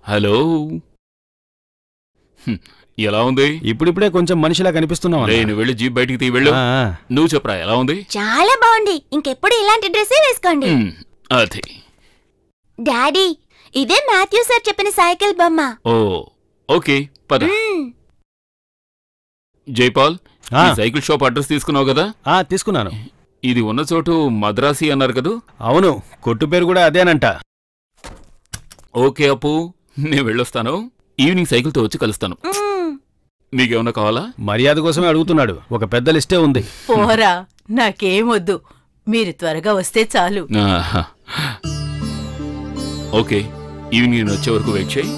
Hello. ఎలా ఉంది? ఇప్పుడిప్పుడే కొంచెం మనిషిలా కనిపిస్తున్నావు. నేను వెళ్ళి జీప్ బయటికి తీ వెళ్ళు. నువ్వు చెప్పరా ఎలా ఉంది? చాలా బాగుంది. ఇంకెప్పుడు ఇలాంటి డ్రెస్సే వేసుకోండి. అది డాడీ, ఇదే మాథ్యూ సార్ చెప్పిన సైకిల్ బొమ్మ. ఓ ఓకే పద. జైపాల్, సైకిల్ షాప్ అడ్రస్ తీసుకున్నావు కదా? తీసుకున్నాను. ఇది ఉన్న చోటు మద్రాసి అన్నారు కదా? అవును, కొట్టు పేరు కూడా అదేనంట. ఓకే అప్పు, నేను వెళ్ళొస్తాను. ఈవినింగ్ సైకిల్తో వచ్చి కలుస్తాను. మీకేమన్నా కావాలా? మర్యాద కోసమే అడుగుతున్నాడు. ఒక పెద్ద లిస్టే ఉంది. పోరా, నాకేమొద్దు, మీరు త్వరగా వస్తే చాలు. ఓకే, ఈవినింగ్ నేను వచ్చే వరకు వెయిట్ చేయి.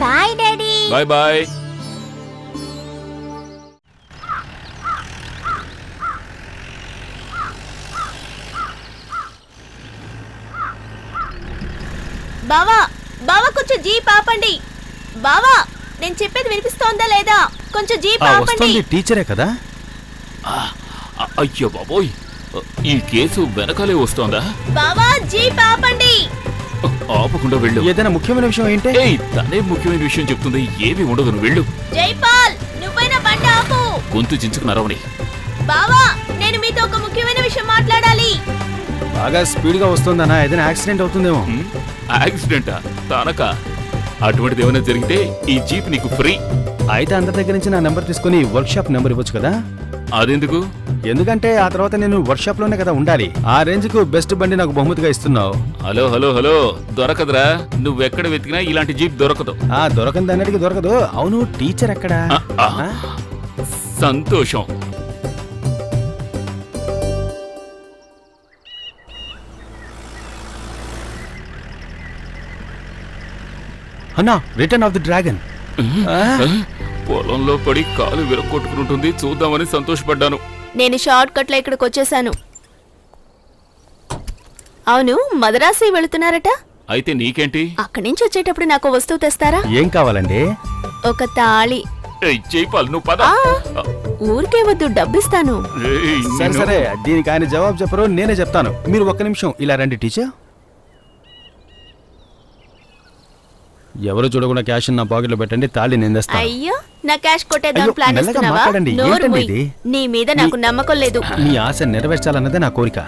Bye daddy. Bye bye. బావా, బావా కొంచెం జీప్ ఆపండి. బావా, నేను చెప్పేది వినిపిస్తోందా లేదా? కొంచెం జీప్ ఆపండి. టీచరే కదా? అయ్యో బాబోయ్, ఈ కేసు వెనకాలే వస్తోందా? బావా, జీప్ ఆపండి. ఆపకుండా వెళ్ళు. ఏదైనా ముఖ్యమైన విషయం ఏంటి? తనే ముఖ్యమైన విషయం చెప్తుంది. ఏమీ ఉండదు, నువ్వు వెళ్ళు. జైపాల్, నువ్వైనా బండి ఆపు. గొంతు చించుకుని అరవని. బావా, నేను మీతో ఒక ముఖ్యమైన విషయం మాట్లాడాలి. బాగా స్పీడ్ గా వస్తుందన్నా, ఏదైనా యాక్సిడెంట్ అవుతుందేమో. యాక్సిడెంటా? తానక అటువంటిది ఏమైనా జరిగితే ఈ జీప్ నీకు ఫ్రీ. అయితే అందరి దగ్గర నుంచి నా నెంబర్ తీసుకుని వర్క్ షాప్ నెంబర్ ఇవ్వచ్చు కదా? అదెందుకు? ఎందుకంటే ఆ తర్వాత నేను వర్క్ షాప్ లోనే కదా ఉండాలి. ఆ రేంజ్ కు బెస్ట్ బండి నాకు బహుమతిగా ఇస్తున్నావు. హలో హలో హలో, దొరకదురా. నువ్వెక్కడ వెతికినా ఇలాంటి జీప్ దొరకదు. దొరకంది అన్నిటికీ దొరకదు. అవును, టీచర్ ఎక్కడా? సంతోషం. అన్నా, రిటర్న్ ఆఫ్ ది డ్రాగన్. పొలంలో పడి కాలు విరక్కొట్టుకుంటుంది, చూద్దామని సంతోషపడ్డాను. నేను షార్ట్ కట్ లో ఇక్కడికి వచ్చేసాను. అవును, మద్రాసి వెళుతున్నారట? అయితే నీకేంటి? అక్కడి నుంచి వచ్చేటప్పుడు నాకు వస్తువు తెస్తారా? ఏం కావాలండి? ఒక తాళి. జైపాల్, నువ్వు పద. ఊరికే వద్దు, డబ్బిస్తాను. సరే సరే, దీనికి ఆయన జవాబు చెప్పరు, నేనే చెప్తాను. మీరు ఒక్క నిమిషం ఇలా రండి. టీచర్, ఎవరు చూడకుండా క్యాష్ నా పాకెట్ లో పెట్టండి, తాళి నేను తెస్తాను. అయ్యో, నా క్యాష్ కొట్టేద్దాం ప్లాన్ చేస్తున్నావా? నీ మీద నాకు నమ్మకం లేదు. నీ ఆశ నెరవేర్చాలన్నదే నా కోరిక.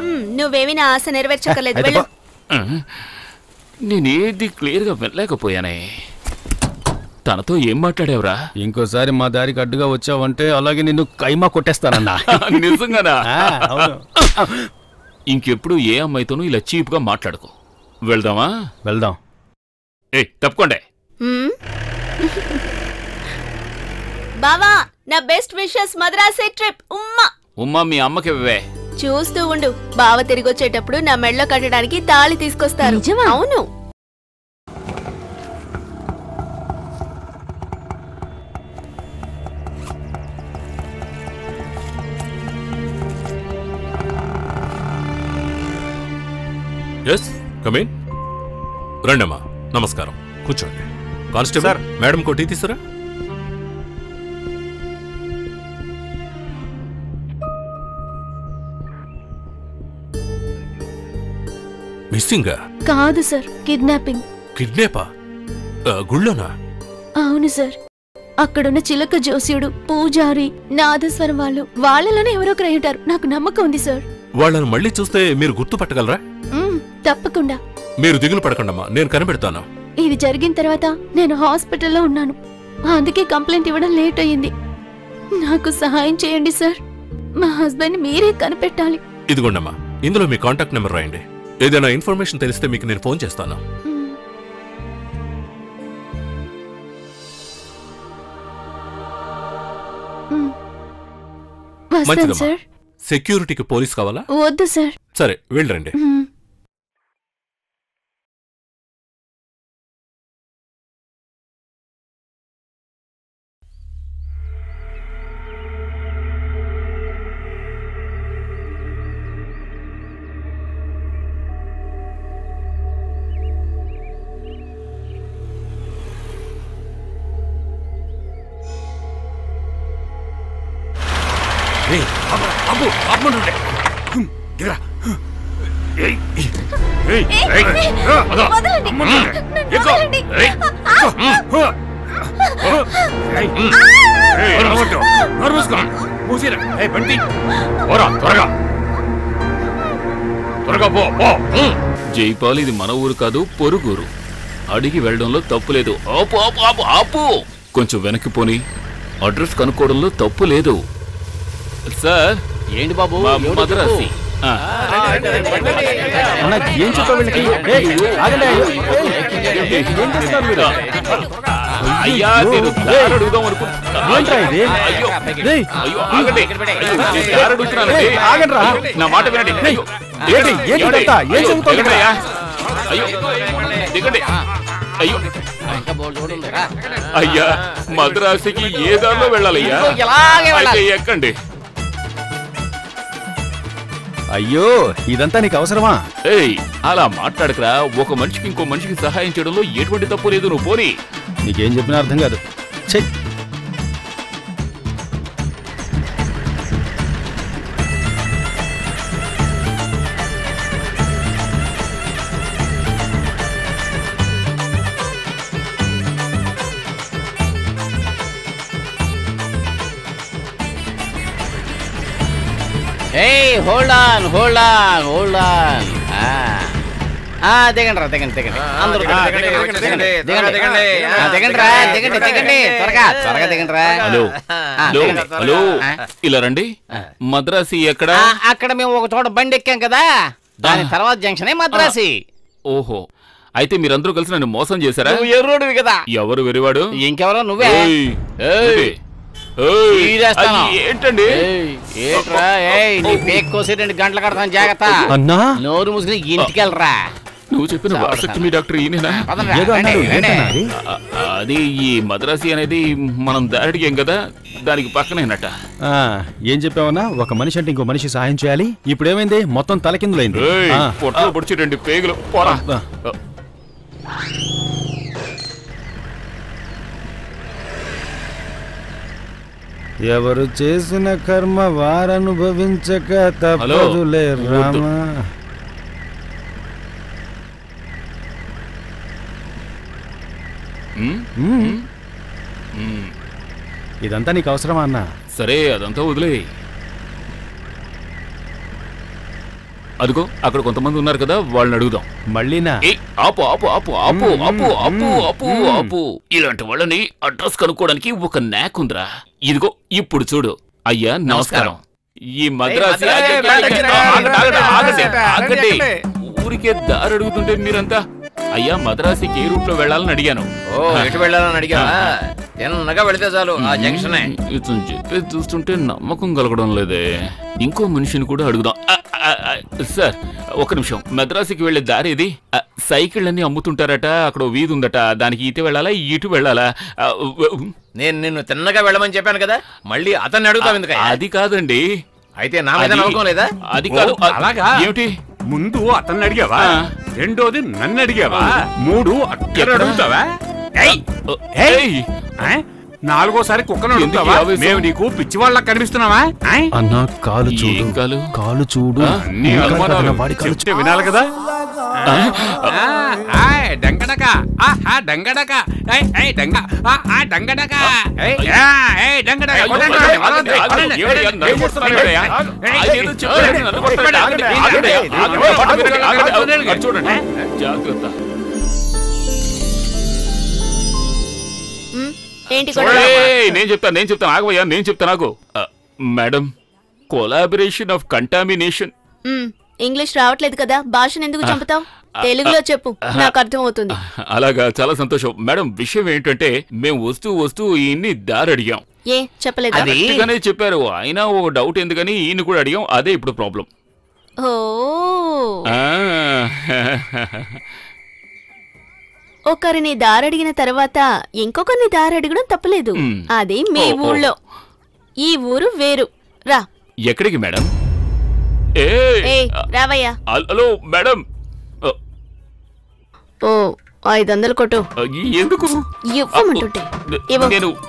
నువ్వేమీ నా ఆశ నెరవేర్చకలేదు. వెళ్ళు. నేనేది క్లియర్ గా వెళ్ళలేకపోయానే. తనతో ఏం మాట్లాడేవరా? ఇంకోసారి మా దారికి అడ్డుగా వచ్చావంటే అలాగే నిన్ను కైమా కొట్టేస్తానన్నా. నిజంగానా? ఇంకెప్పుడు ఏ అమ్మాయితోనూ ఇలా చీప్ గా మాట్లాడుకో. వెళ్దామా? వెళ్దాం. తప్పకుండా. బావా, నా బెస్ట్ విషెస్ మద్రాసి ట్రిప్. ఉమ్మా మీ అమ్మకి ఇవ్వే. చూస్తూ ఉండు, బావ తిరిగి వచ్చేటప్పుడు నా మెడలో కట్టడానికి తాళి తీసుకొస్తారు. అవును. రండమ్మా. నమస్కారం, కూర్చోండి. కానిస్టేబుల్, మేడం కొట్టి తీసురా. మిస్సింగా? కాదు సార్, కిడ్నాపింగ్. కిడ్నాపా? గుళ్ళోనా? అవును సార్. అక్కడున్న చిలక జోస్యుడు, పూజారి, నాదస్వరం వాళ్ళలోనే ఎవరో ఒకరు ఉంటారు. నాకు నమ్మకం ఉంది సార్. వాళ్ళను మళ్ళీ చూస్తే మీరు గుర్తుపట్టగలరా? తప్పకుండా. మీరు దిగులు పడకండమ్మా, నేను కనిపెడతాను. ఇది జరిగిన తర్వాత నేను హాస్పిటల్లో ఉన్నాను. అందుకే కంప్లైంట్ ఇవ్వడం లేట్ అయ్యింది. నాకు సహాయం చేయండి సార్. మా హస్బెండ్ మీరే కనిపెట్టాలి. ఇదిగోండమ్మా, ఇందులో మీ కాంటాక్ట్ నెంబర్ రాయండి. ఏదైనా ఇన్ఫర్మేషన్ తెలిస్తే మీకు నేను ఫోన్ చేస్తాను. మంచిదమ్మా. సెక్యూరిటీకి పోలీస్ కావాలా? వద్దు సార్. సరే, వెళ్ళండి. జైపాల్, ఇది మన ఊరు కాదు, పొరుగురు. అడిగి వెళ్ళడంలో తప్పు లేదు. ఆపు ఆపు ఆపు ఆపు, కొంచెం వెనక్కి పోని. అడ్రస్ కనుక్కోవడంలో తప్పు లేదు. సార్, ఏంటి బాబు? మద్రాసి. ఏం చెప్పావు వీళ్ళకి? అయ్యా, నేను దారి అడుగుదాం అనుకుంటున్నా. నా మాట వినండి. అయ్యో దిగండి. అయ్యో అయ్యా, మద్రాసుకి ఏ దారిలో వెళ్ళాలయ్యా? అయితే ఎక్కండి. అయ్యో, ఇదంతా నీకు అవసరమా? ఏయ్, అలా మాట్లాడకరా. ఒక మనిషికి ఇంకో మనిషికి సహాయం చేయడంలో ఎటువంటి తప్పు లేదు. నువ్వు పోనీ. నీకేం చెప్పినా అర్థం కాదు. చెయ్. Hold on hold on hold on. దిగండి రా, దిగండి దిగండి అందరూ దిగండి దిగండి, త్వరగా త్వరగా దిగండి రా. హలో హలో, ఇలా రండి. మద్రాసి ఎక్కడ? అక్కడ మేము ఒక చోట బండి ఎక్కాం కదా, దాని తర్వాత జంక్షనే మద్రాసి. ఓహో, అయితే మీరందరూ కలిసి నన్ను మోసం చేశారా? నువ్వు ఎర్రోడివి కదా. ఎవరు వెరివాడు? ఇంకెవరో నువ్వే. ఏంటండి? ఏంట్రా? నీ పేక్ కోసి 2 గంటలు కడతాను, జాగ్రత్త. అన్నా, నోరు ముసుకుని ఇంటికి వెళ్ళరా. నువ్వు చెప్పిన వారసక్తి డాక్టర్ ఈయనేనా? అది ఈ మద్రాసి అనేది మనం దారిడిగాం కదా, దానికి పక్కనేనట. ఏం చెప్పావన్నా? ఒక మనిషి అంటే ఇంకో మనిషి సహాయం చేయాలి. ఇప్పుడు ఏమైంది? మొత్తం తలకిందులైంది. పొట్టలో పొడిచి 2 పేగులు పోరా. ఎవరు చేసిన కర్మ వారనుభవించక తప్పదులే రామా. ఇదంతా నీకు అవసరమా అన్నా? సరే, అదంతా వదిలే. అదిగో అక్కడ కొంతమంది ఉన్నారు కదా, వాళ్ళని అడుగుదాం. మళ్ళీనా? ఆపు ఆపు ఆపు ఆపు ఆపు ఆపు ఆపు ఆపు. ఇలాంటి వాళ్ళని అడ్రస్ కనుక్కోవడానికి ఒక నాక్ ఉందిరా. ఇదిగో ఇప్పుడు చూడు. అయ్యా నమస్కారం. ఈ మద్రాసి ఊరికే దారి అడుగుతుంటే మీరంతా. అయ్యా, మద్రాసికి ఏ రూట్ లో వెళ్ళాలని అడిగాను. ఎటు వెళ్ళాలని అడిగా? ఎన్నగా వెళితే చాలు ఆ జంక్షన్. ఇతను చెప్పేది చూస్తుంటే నమ్మకం కలగడం లేదే. ఇంకో మనిషిని కూడా అడుగుదాం. సార్, ఒక నిమిషం. మద్రాసికి వెళ్లే దారి ఇది. సైకిల్ అన్ని అమ్ముతుంటారట, అక్కడ వీధి ఉందట. దానికి ఇటు వెళ్ళాలా ఇటు వెళ్ళాలా? నేను నిన్ను తిన్నగా వెళ్ళమని చెప్పాను కదా, మళ్ళీ అతన్ని అడుగుతావు ఎందుకు? అది కాదండి. అయితే నా మీద నమ్మకం లేదా? అది కాదు. అలాగా? ఏమిటి? ముందు అతన్ని అడిగావా, రెండోది నన్ను అడిగావా, 3 అక్కడ అడుగుతావా? నాలుగోసారి కుక్కను అడుగుతావా? మేము నీకు పిచ్చి వాళ్ళ కనిపిస్తున్నావా? అన్నా, కాలు చూడు, కాలు చూడు. చెప్తే వినాలి కదా. డంగడక డంగడక డంగ డంగడక చూడండి, జాగ్రత్త. నేను చెప్తాను ఆగవయ్యా, నేను చెప్తాను ఆగు. Madam, collaboration of contamination. English రావట్లేదు కదా, భాషను ఎందుకు చంపుతావు? తెలుగులో చెప్పు, నాకు అర్థం అవుతుంది. అలాగా, చాలా సంతోషం. మేడం, విషయం ఏంటంటే మేము వస్తూ ఇన్ని దారి అడిగాం. ఏ చెప్పలేదు? అదిగానే చెప్పారు. అయినా ఓ డౌట్ ఎందుకని ఈయన కూడా అడిగాం. అదే ఇప్పుడు ప్రాబ్లం. ఓ, ఒకరిని దారడిగిన తర్వాత ఇంకొకరిని దారడగడం తప్పలేదు. అది మీ ఊళ్ళో, ఈ ఊరు వేరు. రా. ఎక్కడికి మేడం? రావయ్యా. Hello madam. ఓ, 500 కొట్టు. ఎందుకు? ఇవ్వమంటుంటే.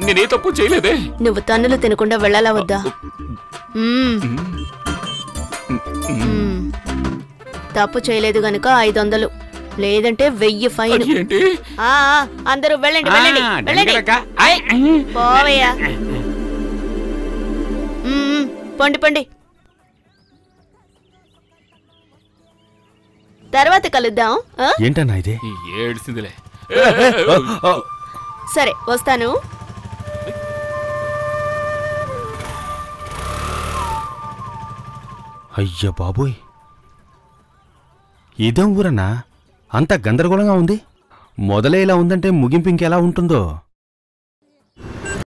నేనే తప్పు చేయలేదే. నువ్వు తన్నులు తినకుండా వెళ్ళాలా వద్దా? తప్పు చేయలేదు గనుక 500, లేదంటే 1000 ఫైన్. ఏంటి? అందరూ వెళ్ళండి వెళ్ళండి వెళ్ళండి. దండగరక్క. పోవయ్యా. పండి పండి, తర్వాత కలుద్దాం. ఏంటన్నా ఇది? ఏడ్చిందిలే. సరే వస్తాను. అయ్య బాబోయ్, ఇదేం ఊరన్నా? అంత గందరగోళంగా ఉంది. మొదలే ఇలా ఉందంటే ముగింపు ఇంకెలా ఉంటుందో.